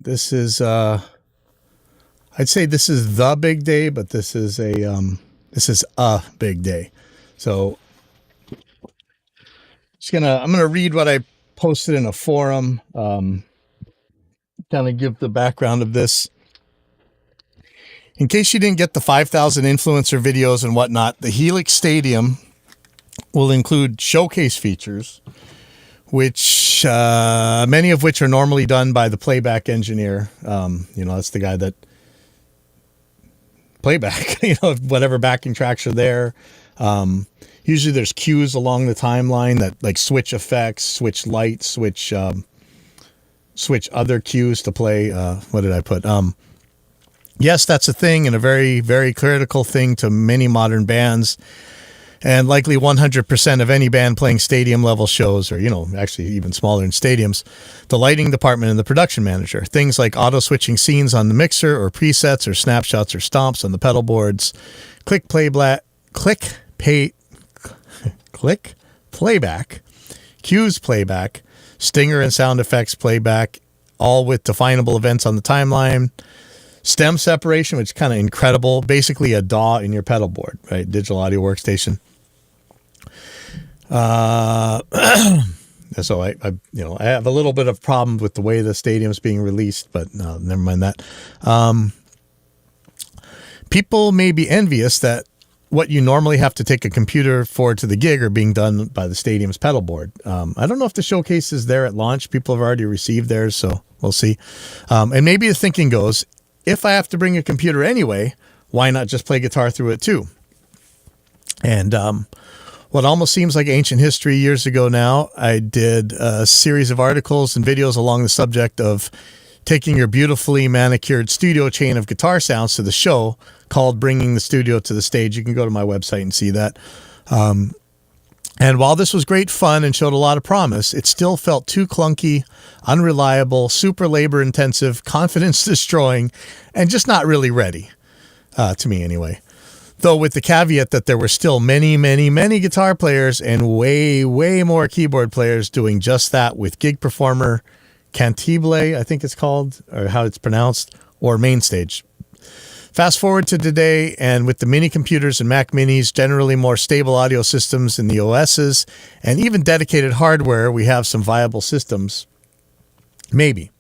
This is I'd say this is the big day, but this is a big day. So I'm gonna read what I posted in a forum. Kind of give the background of this. In case you didn't get the 5,000 influencer videos and whatnot, the Helix Stadium will include showcase features, which many of which are normally done by the playback engineer. That's the guy that playback, whatever backing tracks are there. Usually there's cues along the timeline that like switch effects, switch lights, switch other cues to play. What did I put? Yes, that's a thing, and a very, very critical thing to many modern bands, and likely 100% of any band playing stadium level shows, or, actually even smaller in stadiums, the lighting department and the production manager. Things like auto switching scenes on the mixer, or presets, or snapshots, or stomps on the pedal boards, click playback, cues playback, stinger and sound effects playback, all with definable events on the timeline. Stem separation, which is kind of incredible. Basically a DAW in your pedal board, right? Digital audio workstation. So I have a little bit of problem with the way the stadium's being released, but no, never mind that. People may be envious that what you normally have to take a computer for to the gig are being done by the stadium's pedal board. I don't know if the showcase is there at launch. People have already received theirs, so we'll see. And maybe the thinking goes, if I have to bring a computer anyway, why not just play guitar through it too? And what almost seems like ancient history years ago now, I did a series of articles and videos along the subject of taking your beautifully manicured studio chain of guitar sounds to the show, called Bringing the Studio to the Stage. You can go to my website and see that. And while this was great fun and showed a lot of promise, it still felt too clunky, unreliable, super labor intensive, confidence destroying, and just not really ready, to me anyway. Though with the caveat that there were still many, many, many guitar players and way, way more keyboard players doing just that with Gig Performer, Cantible, I think it's called, or how it's pronounced, or Mainstage. Fast forward to today, and with the mini computers and Mac Minis, generally more stable audio systems in the OSs, and even dedicated hardware, we have some viable systems. Maybe.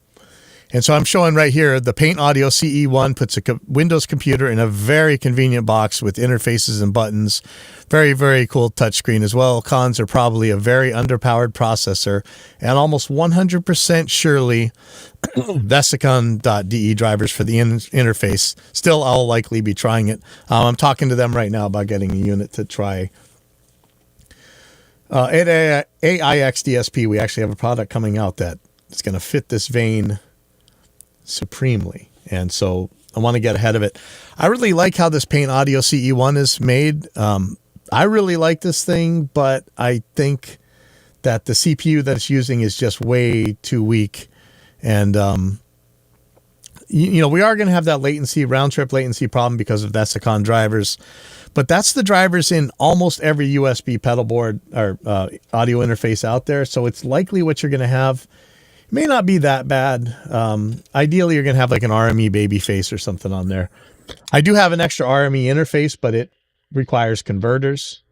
And so I'm showing right here, the Paint Audio CE1 puts a Windows computer in a very convenient box with interfaces and buttons. Very, very cool touchscreen as well. Cons are probably a very underpowered processor and almost 100% surely Vesicon.de drivers for the interface. Still, I'll likely be trying it. I'm talking to them right now about getting a unit to try. At AIX DSP, we actually have a product coming out that is going to fit this vein supremely, and so I want to get ahead of it. I really like how this Paint Audio CE1 is made. I really like this thing, but I think that the CPU that it's using is just way too weak, and we are going to have that latency, round trip latency problem because of Vesicon drivers, but that's the drivers in almost every USB pedal board or audio interface out there, so it's likely what you're going to have may not be that bad. Ideally, you're going to have like an RME babyface or something on there. I do have an extra RME interface, but it requires converters.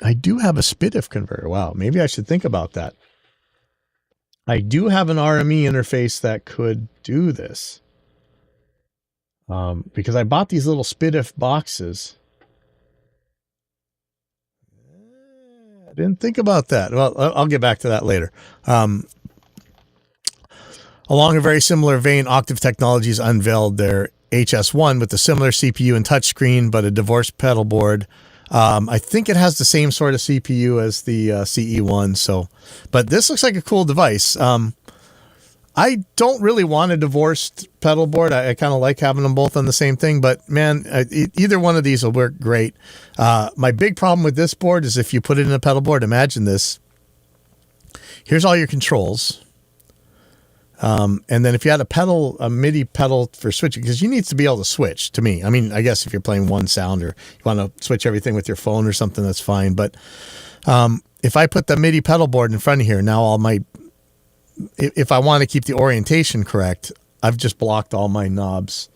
I do have a SPDIF converter. Wow, maybe I should think about that. I do have an RME interface that could do this. Because I bought these little SPDIF boxes. Didn't think about that. Well, I'll get back to that later. Along a very similar vein, Octave Technologies unveiled their HS1 with a similar CPU and touchscreen, but a divorced pedal board. I think it has the same sort of CPU as the CE1. But this looks like a cool device. I don't really want a divorced pedal board. I kind of like having them both on the same thing, but man, either one of these will work great. My big problem with this board is if you put it in a pedal board, imagine this. Here's all your controls. And then if you had a MIDI pedal for switching, because you need to be able to switch to me. I mean, I guess if you're playing one sound or you want to switch everything with your phone or something, that's fine. But if I put the MIDI pedal board in front of here, now all my if I want to keep the orientation correct, I've just blocked all my knobs.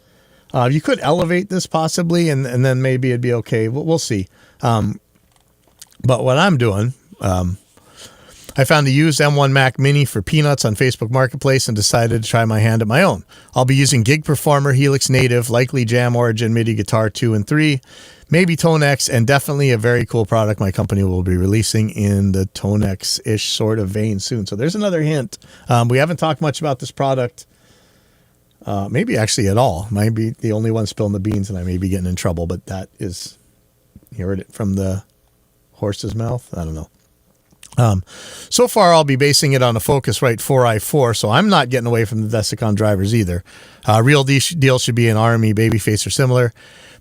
You could elevate this possibly, and then maybe it'd be okay. We'll see. But what I'm doing, I found a used M1 Mac Mini for peanuts on Facebook Marketplace and decided to try my hand at my own. I'll be using Gig Performer, Helix Native, likely Jam Origin MIDI Guitar 2 and 3, maybe Tone X, and definitely a very cool product my company will be releasing in the Tone X-ish sort of vein soon. So there's another hint. We haven't talked much about this product, maybe actually at all. Might be the only one spilling the beans and I may be getting in trouble, but that is, you heard it from the horse's mouth? I don't know. So far, I'll be basing it on a Focusrite 4i4, so I'm not getting away from the Desiccon drivers either. Real deal should be an RME Babyface or similar.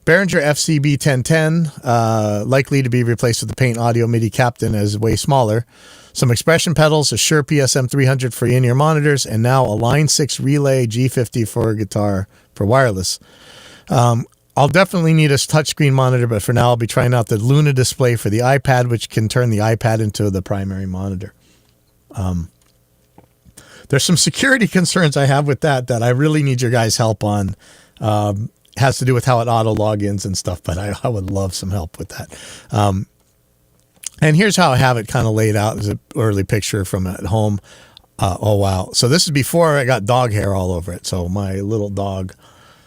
Behringer FCB 1010, likely to be replaced with the Paint Audio MIDI Captain as way smaller. Some expression pedals, a Shure PSM 300 for in-ear monitors, and now a Line 6 Relay G50 for guitar for wireless. I'll definitely need a touchscreen monitor, but for now I'll be trying out the Luna display for the iPad, which can turn the iPad into the primary monitor. There's some security concerns I have with that I really need your guys' help on. Has to do with how it auto logins and stuff, but I would love some help with that. And here's how I have it kind of laid out as an early picture from at home. Oh, wow. So this is before I got dog hair all over it. So my little dog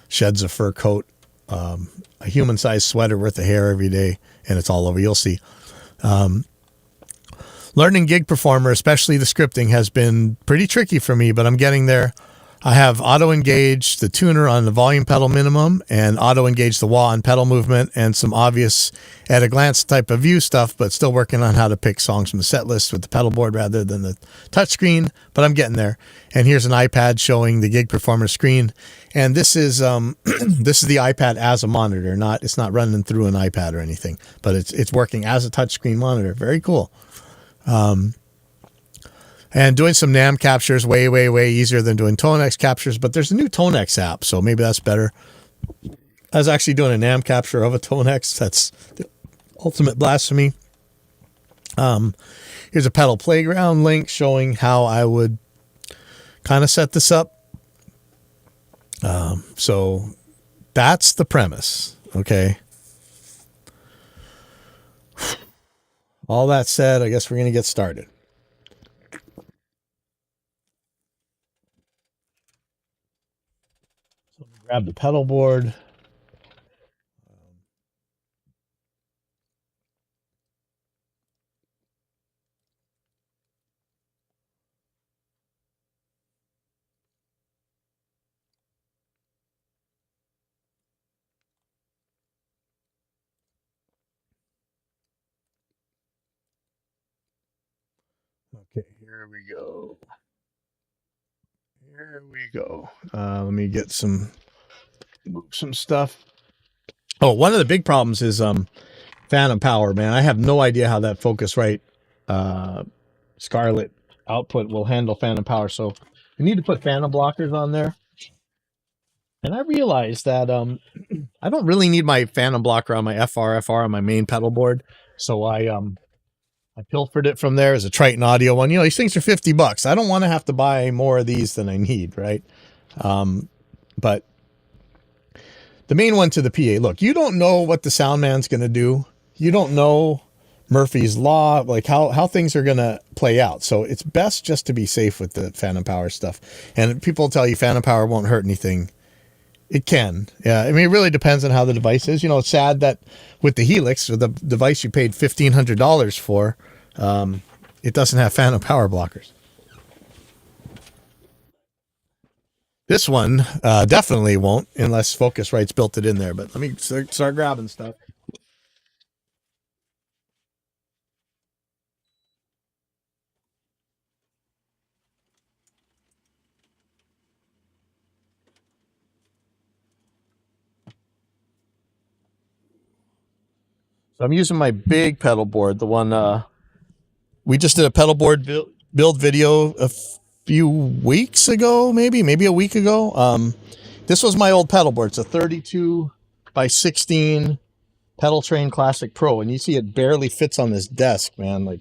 sheds a fur coat, a human-sized sweater worth of hair every day, and it's all over. You'll see. Learning Gig Performer, especially the scripting, has been pretty tricky for me, but I'm getting there. I have auto-engaged the tuner on the volume pedal minimum and auto-engaged the wah on pedal movement and some obvious at-a-glance type of view stuff, but still working on how to pick songs from the set list with the pedal board rather than the touchscreen, but I'm getting there. And here's an iPad showing the Gig Performer screen. And this is this is the iPad as a monitor. It's not running through an iPad or anything, but it's working as a touchscreen monitor. Very cool. And doing some NAM captures way easier than doing Tone X captures, but there's a new Tone X app, so maybe that's better. I was actually doing a NAM capture of a Tone X. That's the ultimate blasphemy. Here's a Pedal Playground link showing how I would kind of set this up. So that's the premise. Okay. All that said, I guess we're going to get started. So grab the pedal board. Okay, here we go. Here we go. Let me get some stuff. Oh, one of the big problems is phantom power, man. I have no idea how that Focusrite Scarlett output will handle phantom power. So we need to put phantom blockers on there. And I realized that I don't really need my phantom blocker on my FR on my main pedal board. So I pilfered it from there as a Triton Audio one. You know, these things are $50. I don't want to have to buy more of these than I need, right? But the main one to the PA, look, you don't know what the sound man's going to do. You don't know Murphy's Law, like how things are going to play out. So it's best just to be safe with the phantom power stuff. And people tell you phantom power won't hurt anything. It can. Yeah. I mean, it really depends on how the device is. You know, it's sad that with the Helix, or the device you paid $1,500 for, it doesn't have phantom power blockers. This one definitely won't unless Focusrite's built it in there. But let me start grabbing stuff. So I'm using my big pedal board, the one we just did a pedal board build video a few weeks ago, maybe a week ago. This was my old pedal board. It's a 32 by 16 Pedal Train Classic Pro, and you see it barely fits on this desk, man. Like,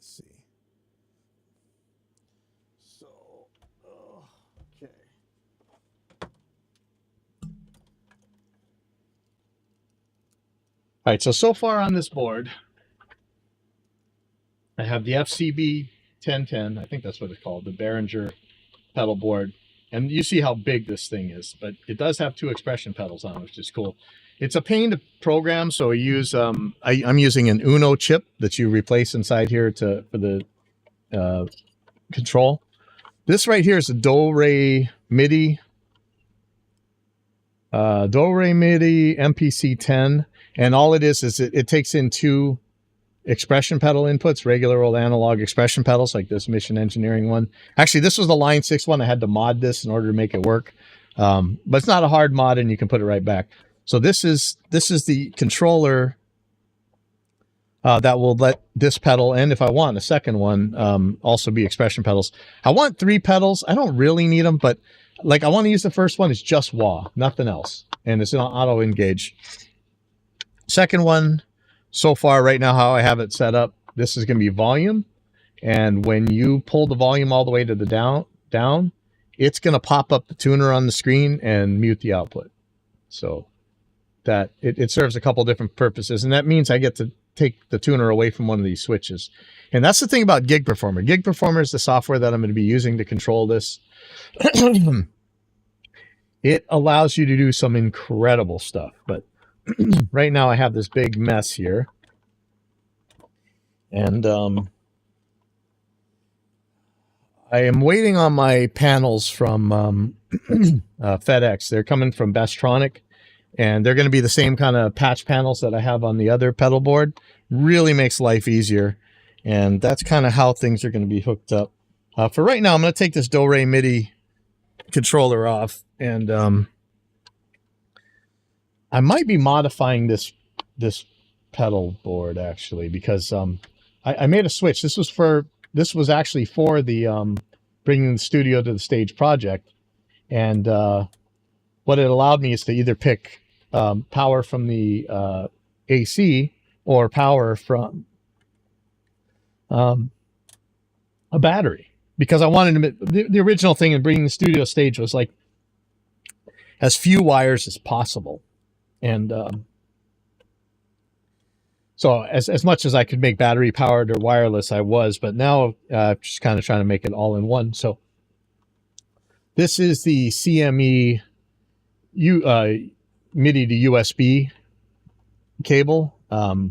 Let's see. So, okay. All right, so far on this board, I have the FCB 1010. I think that's what it's called, the Behringer pedal board. And you see how big this thing is, but it does have 2 expression pedals on it, which is cool. It's a pain to program, so I use I'm using an Uno chip that you replace inside here for the control. This right here is a Do-Re MIDI MPC 10, and all it is it takes in 2 expression pedal inputs, regular old analog expression pedals like this Mission Engineering one. Actually, this was the Line 6 one. I had to mod this in order to make it work. But it's not a hard mod, and you can put it right back. So this is the controller that will let this pedal, and if I want a second one, also be expression pedals. I want 3 pedals. I don't really need them, but like I want to use the first one. It's just wah, nothing else. And it's an auto engage. Second one, so far right now, how I have it set up, this is going to be volume. And when you pull the volume all the way to the down, it's going to pop up the tuner on the screen and mute the output. So that it serves a couple different purposes. And that means I get to take the tuner away from one of these switches. And that's the thing about Gig Performer. Gig Performer is the software that I'm going to be using to control this. It allows you to do some incredible stuff, but right now I have this big mess here. And I am waiting on my panels from FedEx. They're coming from Bestronic, and they're going to be the same kind of patch panels that I have on the other pedal board. Really makes life easier. And that's kind of how things are going to be hooked up. For right now, I'm going to take this Do-Re MIDI controller off, and I might be modifying this pedal board actually, because I made a switch. This was actually for the bringing the studio to the stage project, and what it allowed me is to either pick power from the AC or power from a battery, because I wanted to. The original thing in bringing the studio stage was like as few wires as possible, and so as much as I could make battery powered or wireless, I was, but now just kind of trying to make it all in one. So this is the CME MIDI to USB cable. I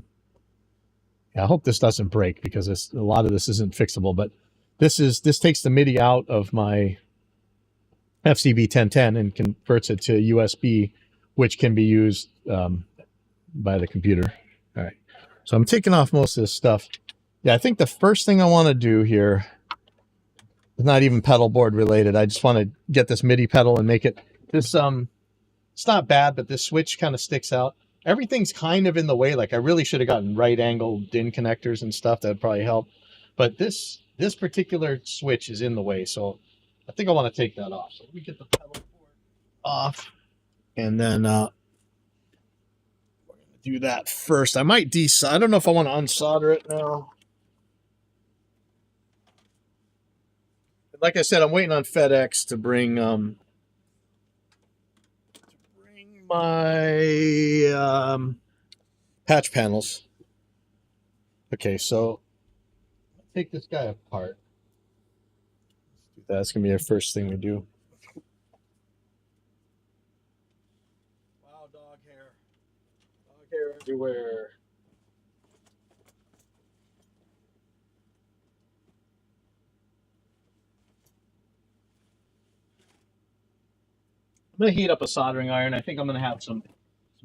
hope this doesn't break, because a lot of this isn't fixable, but this takes the MIDI out of my FCB 1010 and converts it to USB, which can be used by the computer. All right. So I'm taking off most of this stuff. Yeah, I think the first thing I want to do here is not even pedal board related. I just want to get this MIDI pedal and make it this. It's not bad, but this switch kind of sticks out. Everything's kind of in the way. Like I really should have gotten right angle DIN connectors and stuff. That would probably help. But this particular switch is in the way, so I think I want to take that off. So let me get the pedal board off, and then do that first. I might I don't know if I want to unsolder it now. Like I said, I'm waiting on FedEx to bring my patch panels. Okay, so I'll take this guy apart. That's gonna be our first thing we do. Wow, dog hair everywhere. I'm gonna heat up a soldering iron. I think I'm gonna have some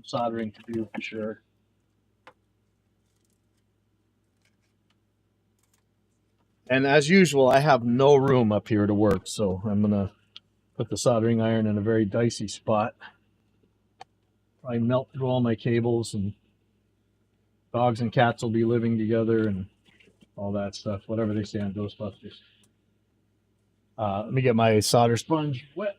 soldering to do for sure. And as usual, I have no room up here to work, so I'm gonna put the soldering iron in a very dicey spot. Probably melt through all my cables, and dogs and cats will be living together and all that stuff, whatever they say on Ghostbusters. Let me get my solder sponge wet.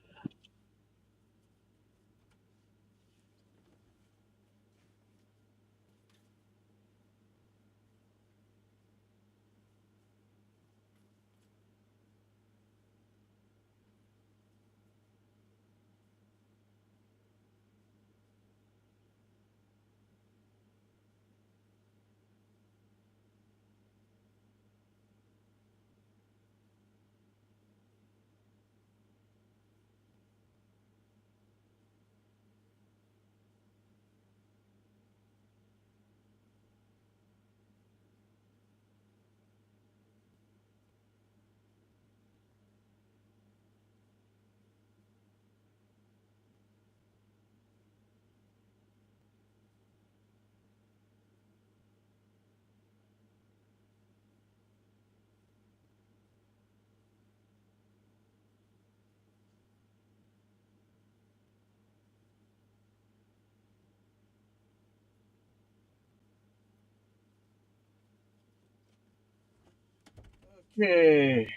Okay.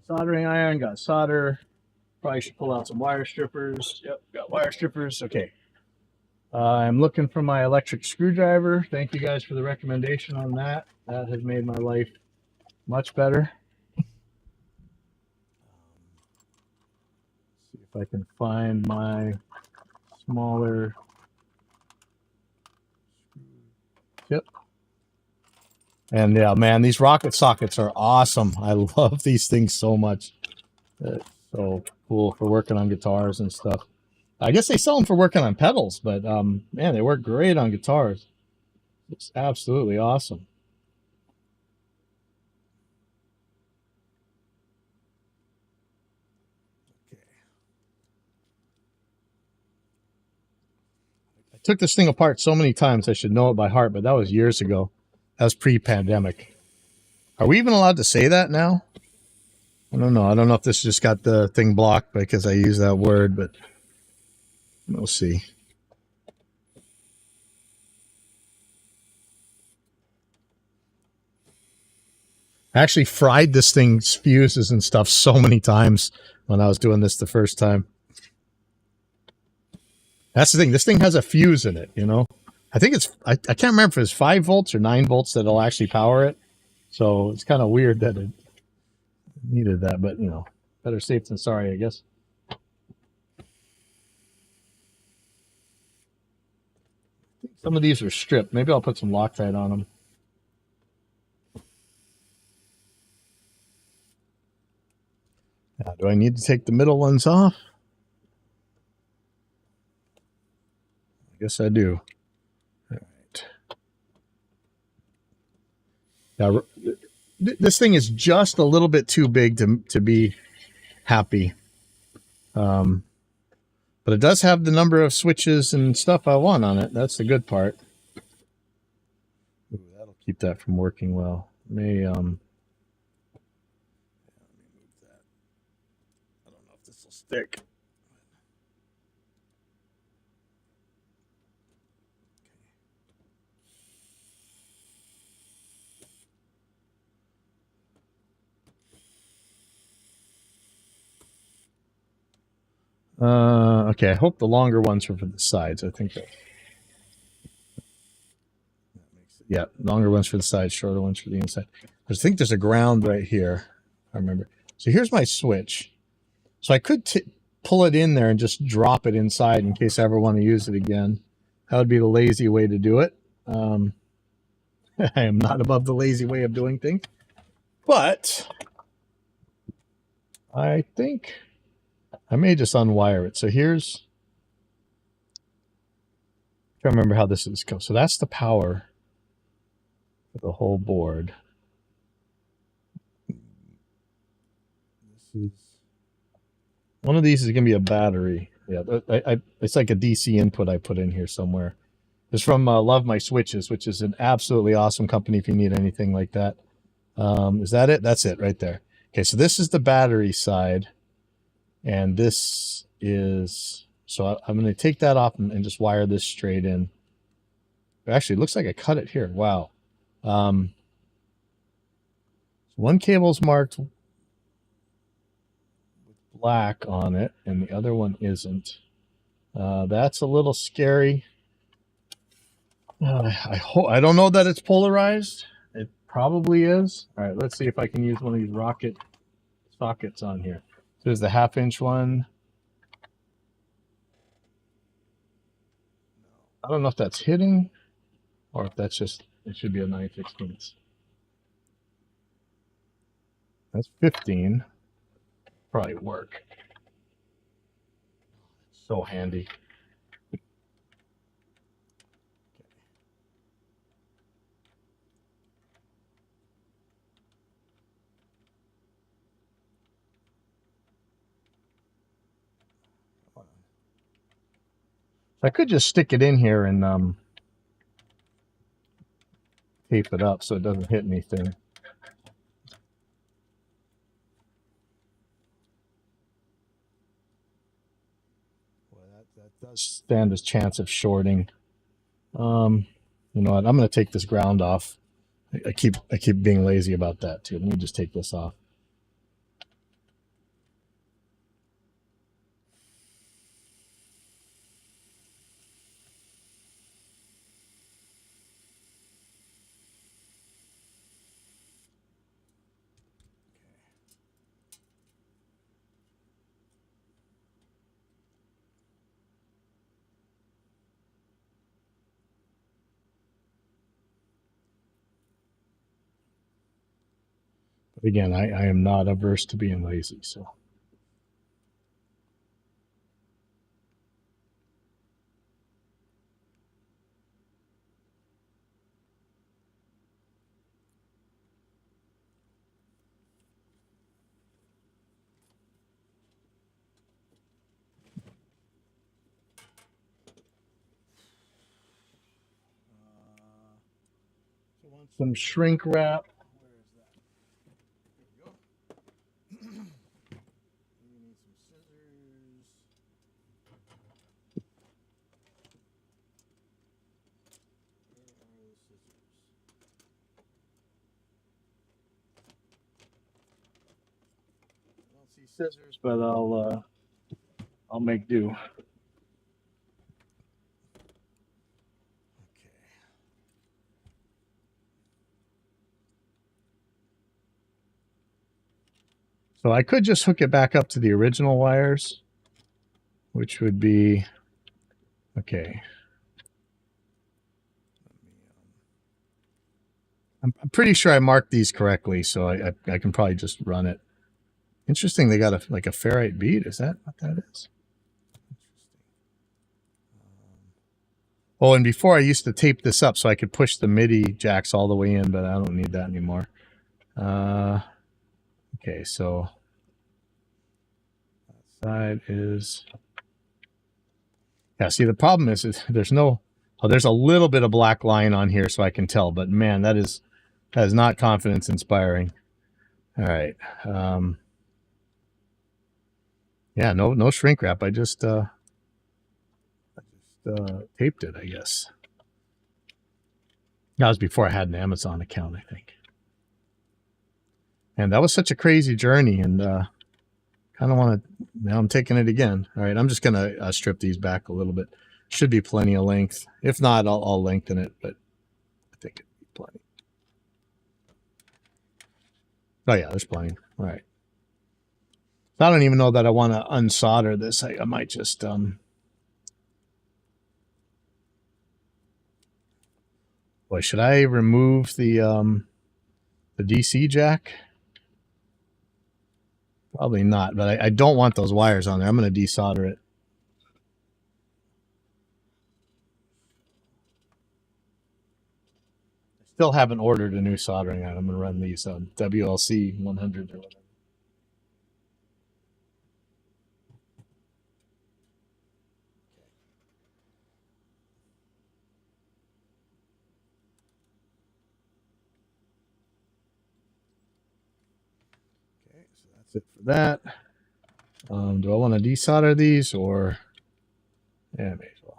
Soldering iron, got solder. Probably should pull out some wire strippers. Yep, got wire strippers. Okay. I'm looking for my electric screwdriver. Thank you guys for the recommendation on that. That has made my life much better. See if I can find my smaller tip. And yeah, man, these rocket sockets are awesome. I love these things so much. It's so cool for working on guitars and stuff. I guess they sell them for working on pedals, but man, they work great on guitars. It's absolutely awesome. Okay. I took this thing apart so many times I should know it by heart, but that was years ago. That was pre-pandemic. Are we even allowed to say that now? I don't know. I don't know if this just got the thing blocked because I use that word, but we'll see. I actually fried this thing's fuses and stuff so many times when I was doing this the first time. That's the thing. This thing has a fuse in it, you know. I think it's, I can't remember if it's 5 volts or 9 volts that'll actually power it. So it's kind of weird that it needed that, but you know, better safe than sorry, I guess. Some of these are stripped. Maybe I'll put some Loctite on them. Now, do I need to take the middle ones off? I guess I do. All right. Now, this thing is just a little bit too big to be happy. But it does have the number of switches and stuff I want on it. That's the good part. Ooh, that'll keep that from working well. May let me move that. I don't know if this will stick. Okay, I hope the longer ones are for the sides. I think that makes it, yeah, longer ones for the sides, shorter ones for the inside. I think there's a ground right here. I remember. So here's my switch. So I could pull it in there and just drop it inside in case I ever want to use it again. That would be the lazy way to do it. I am not above the lazy way of doing things. But I think I may just unwire it. So here's, I can't remember how this is go. So that's the power for the whole board. This is, one of these is going to be a battery. Yeah, it's like a DC input I put in here somewhere. It's from Love My Switches, which is an absolutely awesome company if you need anything like that. Is that it? That's it right there. Okay, so this is the battery side. And this is, so I'm going to take that off and just wire this straight in. Actually, it looks like I cut it here. Wow. One cable's marked with black on it, and the other one isn't. That's a little scary. I don't know that it's polarized. It probably is. All right, let's see if I can use one of these rocket sockets on here. So there's the 1/2-inch one. I don't know if that's hitting or if that's just, it should be a 9/16. That's 15. Probably work. So handy. I could just stick it in here and tape it up so it doesn't hit anything. Well, that does stand a chance of shorting. You know what? I'm going to take this ground off. I keep being lazy about that too. Let me just take this off. But again, I am not averse to being lazy, so. So I want some shrink wrap. Where is that? There we go. We need some scissors. Where are the scissors? I don't see scissors, but I'll make do. Okay. So I could just hook it back up to the original wires, which would be okay. I'm pretty sure I marked these correctly, so I can probably just run it. Interesting, they got like a ferrite bead. Is that what that is? Oh, and before I used to tape this up so I could push the MIDI jacks all the way in, but I don't need that anymore. Okay, so that side is... Yeah, see, the problem is there's no... Oh, there's a little bit of black line on here so I can tell, but man, that is not confidence inspiring. All right. Yeah, no shrink wrap. I just taped it, I guess. That was before I had an Amazon account, I think. And that was such a crazy journey, and kind of want to... Now I'm taking it again. All right, I'm just going to strip these back a little bit. Should be plenty of length. If not, I'll lengthen it, but I think it'll be plenty. Oh, yeah, there's plenty. All right. I don't even know that I want to unsolder this. I might just... Boy, should I remove the DC jack? Probably not, but I don't want those wires on there. I'm going to desolder it. I still haven't ordered a new soldering iron. I'm going to run these WLC 100s or whatever. Okay, so that's it for that. Do I want to desolder these or... Yeah, may as well.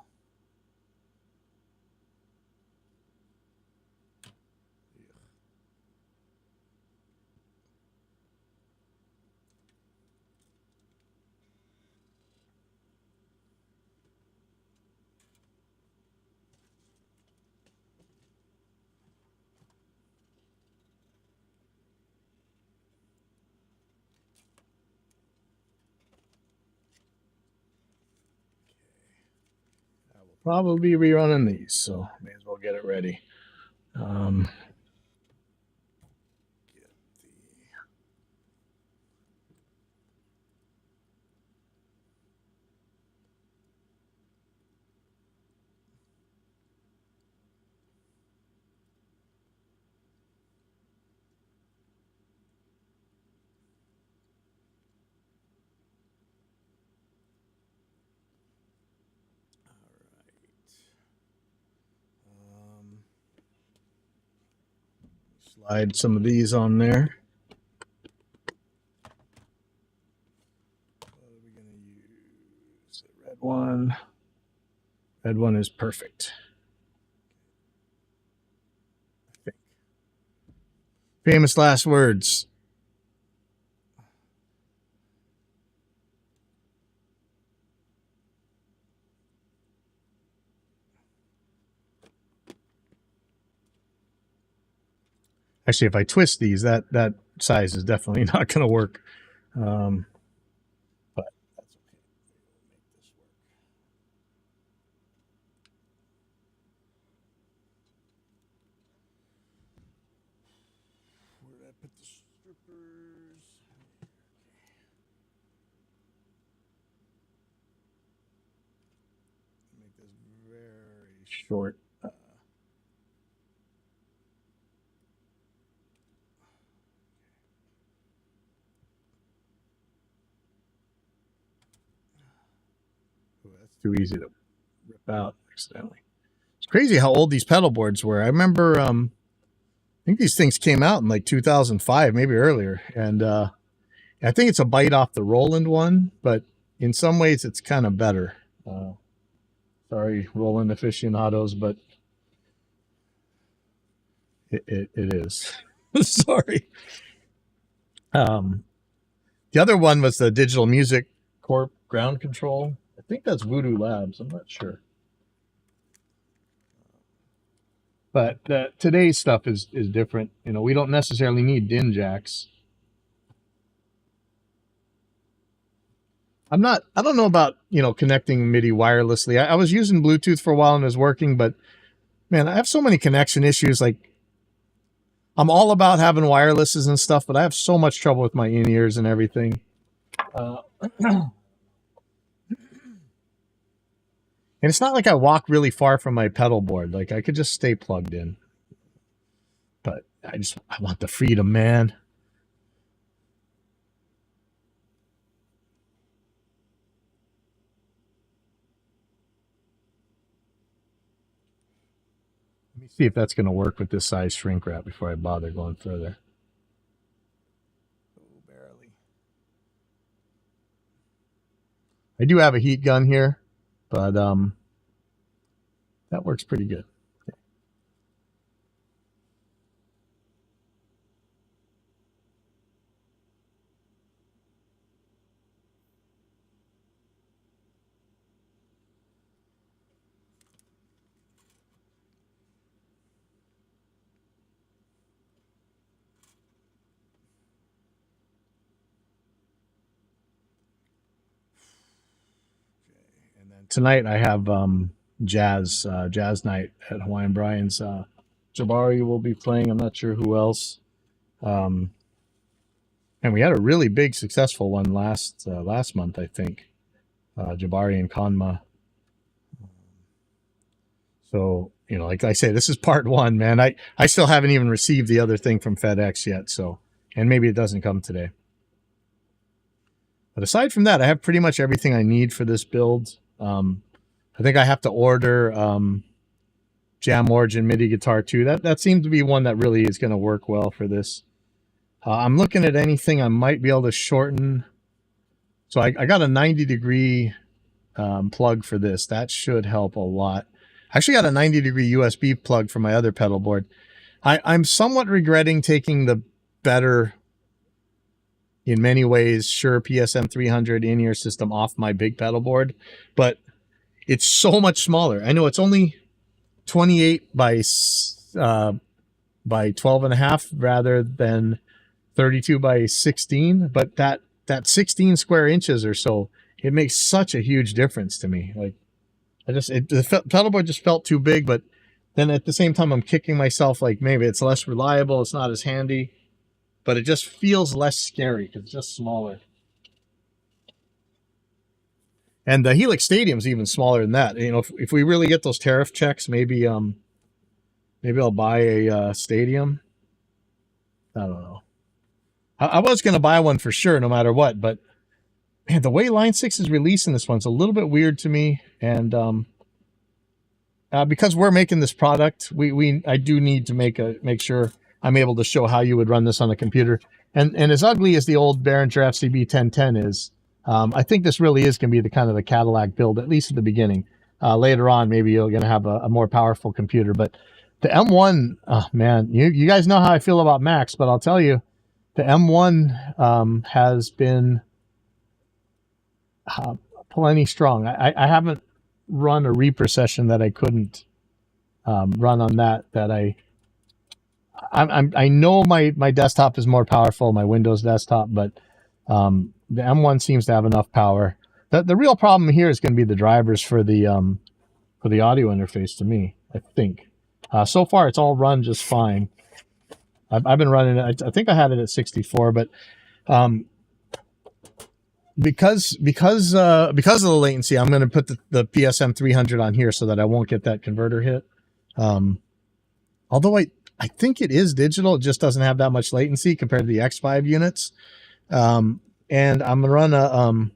Probably be rerunning these, so may as well get it ready. Slide some of these on there. What are we going to use? The red one. Red one is perfect. Famous last words. Actually, if I twist these, that size is definitely not going to work. But that's okay. Make this work. Where did I put the strippers? Make this very short. That's too easy to rip out accidentally. It's crazy how old these pedal boards were. I remember, I think these things came out in like 2005, maybe earlier. And I think it's a bite off the Roland one, but in some ways it's kind of better. Sorry, Roland aficionados, but it is. Sorry. The other one was the Digital Music Corp ground control. I think that's Voodoo Labs. I'm not sure. But today's stuff is different. You know, we don't necessarily need DIN jacks. I don't know about, connecting MIDI wirelessly. I was using Bluetooth for a while and it was working, but man, I have so many connection issues. Like, I'm all about having wirelesses and stuff, but I have so much trouble with my in-ears and everything. And it's not like I walk really far from my pedal board. Like, I could just stay plugged in. But I want the freedom, man. Let me see if that's going to work with this size shrink wrap before I bother going further. Oh, barely. I do have a heat gun here, but that works pretty good. Okay. And then tonight I have jazz night at Hawaiian Brian's. Jabari will be playing. I'm not sure who else. And we had a really big successful one last month, I think. Jabari and Kanma. So, like I say, this is part one, man. I still haven't even received the other thing from FedEx yet. So, and maybe it doesn't come today. But aside from that, I have pretty much everything I need for this build. I think I have to order Jam Origin MIDI guitar too. That seems to be one that really is going to work well for this. I'm looking at anything I might be able to shorten. So I got a 90-degree plug for this. That should help a lot. I actually got a 90-degree USB plug for my other pedal board. I'm somewhat regretting taking the better, in many ways, Shure PSM 300 in-ear system off my big pedal board, but it's so much smaller. I know it's only 28 by 12 and a half rather than 32 by 16, but that 16 square inches or so, it makes such a huge difference to me. Like, the pedal board just felt too big, but then at the same time, I'm kicking myself like maybe it's less reliable, it's not as handy, but it just feels less scary because it's just smaller. And the Helix Stadium is even smaller than that. If we really get those tariff checks, maybe I'll buy a Stadium. I don't know. I was going to buy one for sure, no matter what. But man, the way Line 6 is releasing this one's a little bit weird to me. And because we're making this product, I do need to make sure I'm able to show how you would run this on a computer. And as ugly as the old Behringer FCB 1010 is, I think this really is going to be the Cadillac build, at least at the beginning. Later on, maybe you're going to have a more powerful computer. But The M1, oh man, you guys know how I feel about Max, but I'll tell you, the M1 has been plenty strong. I haven't run a Reaper session that I couldn't run on that. I know my desktop is more powerful, my Windows desktop, but the M1 seems to have enough power. The real problem here is going to be the drivers for the audio interface. To me, I think so far it's all run just fine. I've been running it. I think I had it at 64, but because of the latency, I'm going to put the PSM 300 on here so that I won't get that converter hit. Although I think it is digital, it just doesn't have that much latency compared to the X5 units. And I'm going to run a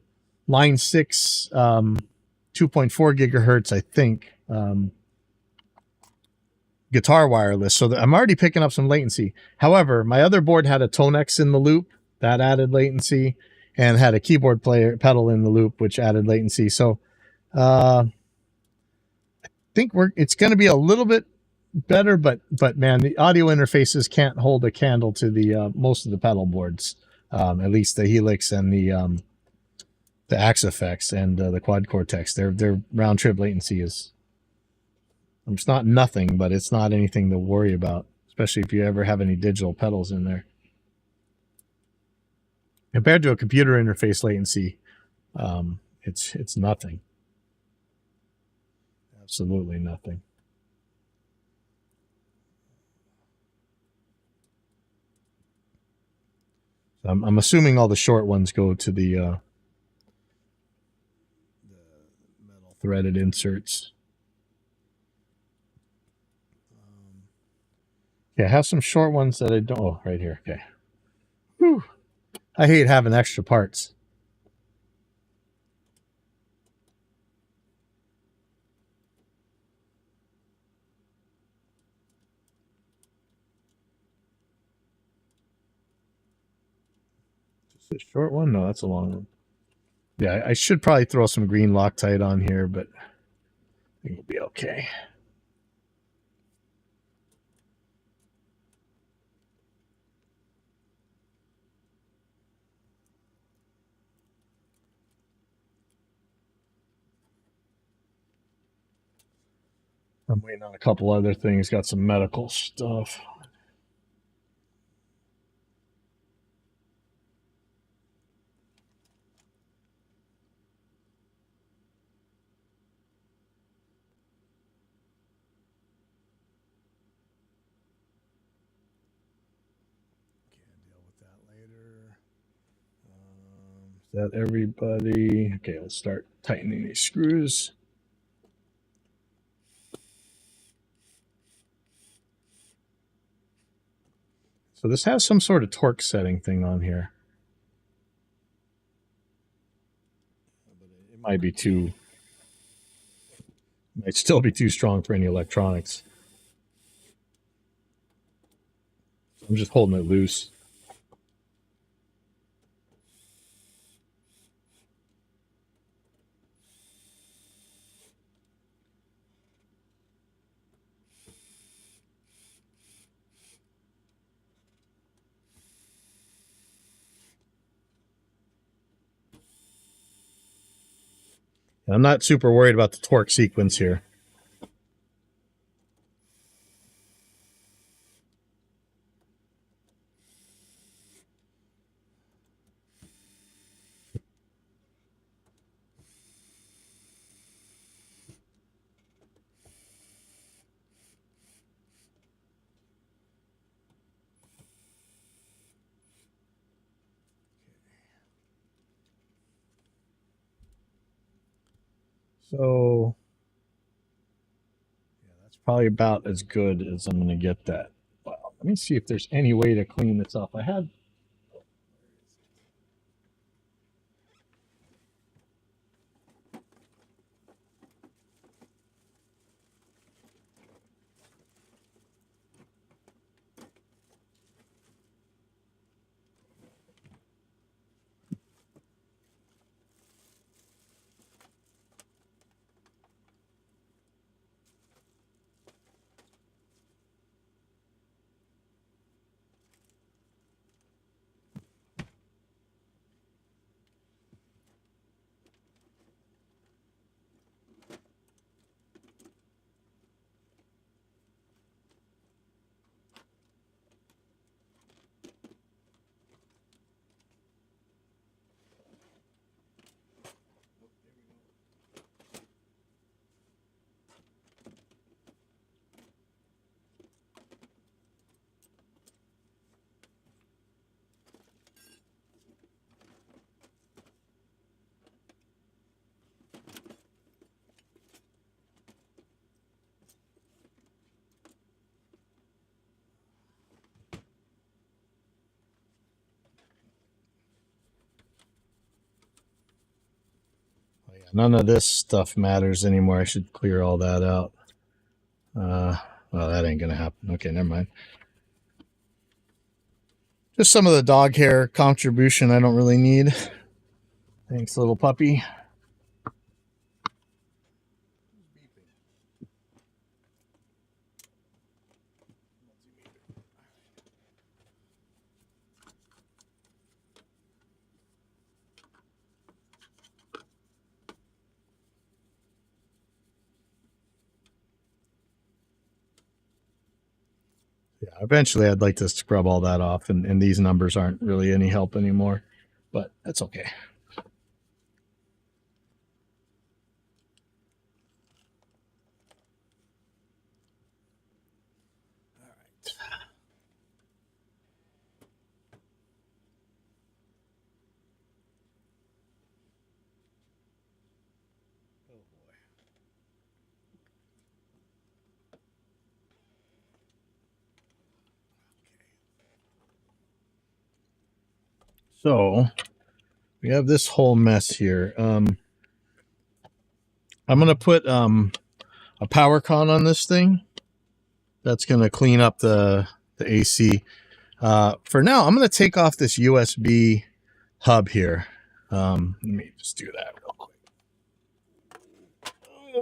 line 6 2.4 gigahertz, I think, guitar wireless, so that I'm already picking up some latency. However, my other board had a Tonex in the loop that added latency, and had a keyboard player pedal in the loop, which added latency. So I think it's going to be a little bit better, but man, the audio interfaces can't hold a candle to the most of the pedal boards, at least the Helix and the Axe-Fx and the Quad Cortex. Their round trip latency is, it's not nothing, but it's not anything to worry about, especially if you ever have any digital pedals in there. Compared to a computer interface latency, it's nothing. Absolutely nothing. I'm assuming all the short ones go to the metal threaded inserts. Yeah, I have some short ones that I don't. Oh, right here. Okay. Whew. I hate having extra parts. Just a short one? No, that's a long one. Yeah, I should probably throw some green Loctite on here, but I think it'll be okay. I'm waiting on a couple other things. Got some medical stuff. Is that everybody? Okay, let's start tightening these screws. So this has some sort of torque setting thing on here. It might be too, might still be too strong for any electronics. I'm just holding it loose. I'm not super worried about the torque sequence here. So yeah, that's probably about as good as I'm going to get that. Well, let me see if there's any way to clean this up. I had. None of this stuff matters anymore. I should clear all that out. Well, that ain't gonna happen. Okay, never mind. Just some of the dog hair contribution I don't really need. Thanks, little puppy. Yeah, eventually I'd like to scrub all that off, and these numbers aren't really any help anymore, but that's okay. All right. Oh boy. So we have this whole mess here. I'm gonna put a power con on this thing. That's gonna clean up the AC. For now, I'm gonna take off this USB hub here. Let me just do that real quick.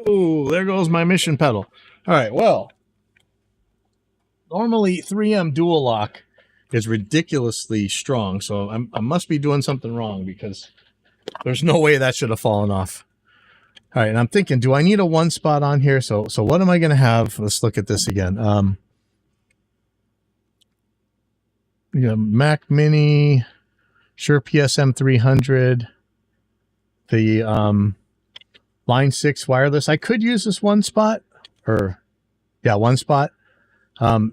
Oh, there goes my mission pedal. All right, well, normally 3M dual lock is ridiculously strong, so I must be doing something wrong because there's no way that should have fallen off. All right, and I'm thinking, do I need a one spot on here? So what am I going to have? Let's look at this again. Mac Mini, Shure PSM 300, the Line 6 wireless. I could use this one spot, or yeah, one spot.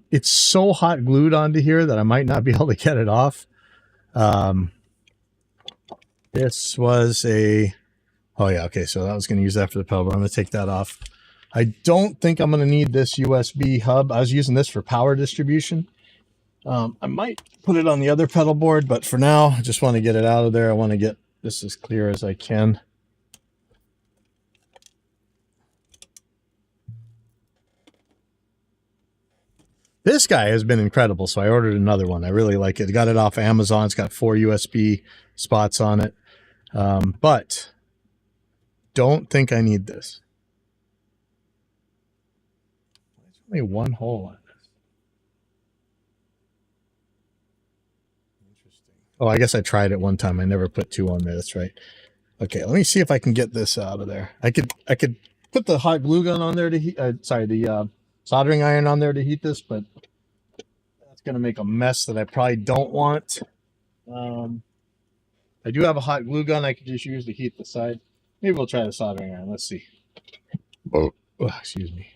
It's so hot glued onto here that I might not be able to get it off. This was a, oh yeah, okay, so I was going to use that for the pedal, but I'm going to take that off. I don't think I'm going to need this USB hub. I was using this for power distribution. I might put it on the other pedal board, but for now, I just want to get it out of there. I want to get this as clear as I can. This guy has been incredible, so I ordered another one. I really like it. I got it off Amazon. It's got 4 USB spots on it, but don't think I need this. There's only one hole on this. Interesting. Oh, I guess I tried it one time. I never put 2 on there. That's right. Okay, let me see if I can get this out of there. I could put the hot glue gun on there to heat. The soldering iron on there to heat this, but that's going to make a mess that I probably don't want. I do have a hot glue gun I could just use to heat the side. Maybe we'll try the soldering iron. Let's see. Oh, excuse me.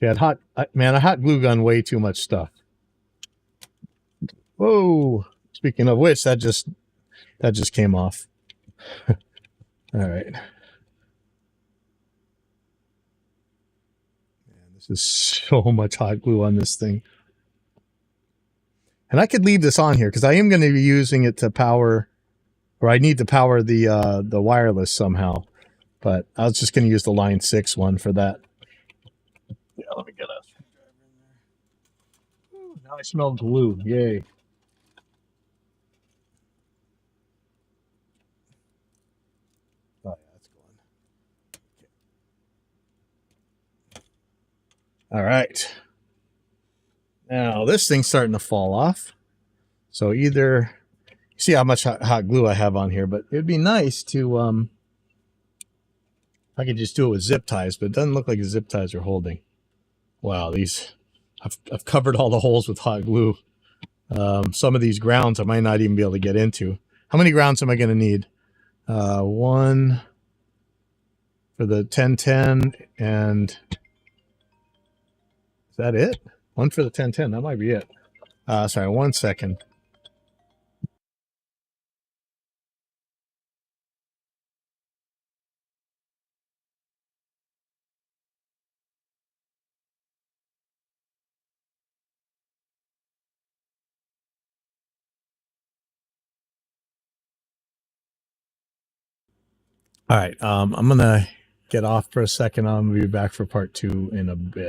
Yeah, a hot glue gun, way too much stuff. Whoa! Speaking of which, that just came off. All right. Man, this is so much hot glue on this thing. And I could leave this on here because I am going to be using it to power, or I need to power the wireless somehow. But I was just going to use the Line 6 one for that. Yeah, let me get a screwdriver in there. Ooh, now I smell glue. Yay. Oh, yeah, that's going. Okay. All right. Now this thing's starting to fall off. So either, see how much hot glue I have on here, but it'd be nice to, I could just do it with zip ties, but it doesn't look like the zip ties are holding. Wow, I've covered all the holes with hot glue. Some of these grounds I might not even be able to get into. How many grounds am I going to need? One for the 1010, and is that it? One for the 1010, that might be it. Sorry, 1 second. All right. I'm going to get off for a second. I'm going to be back for part 2 in a bit.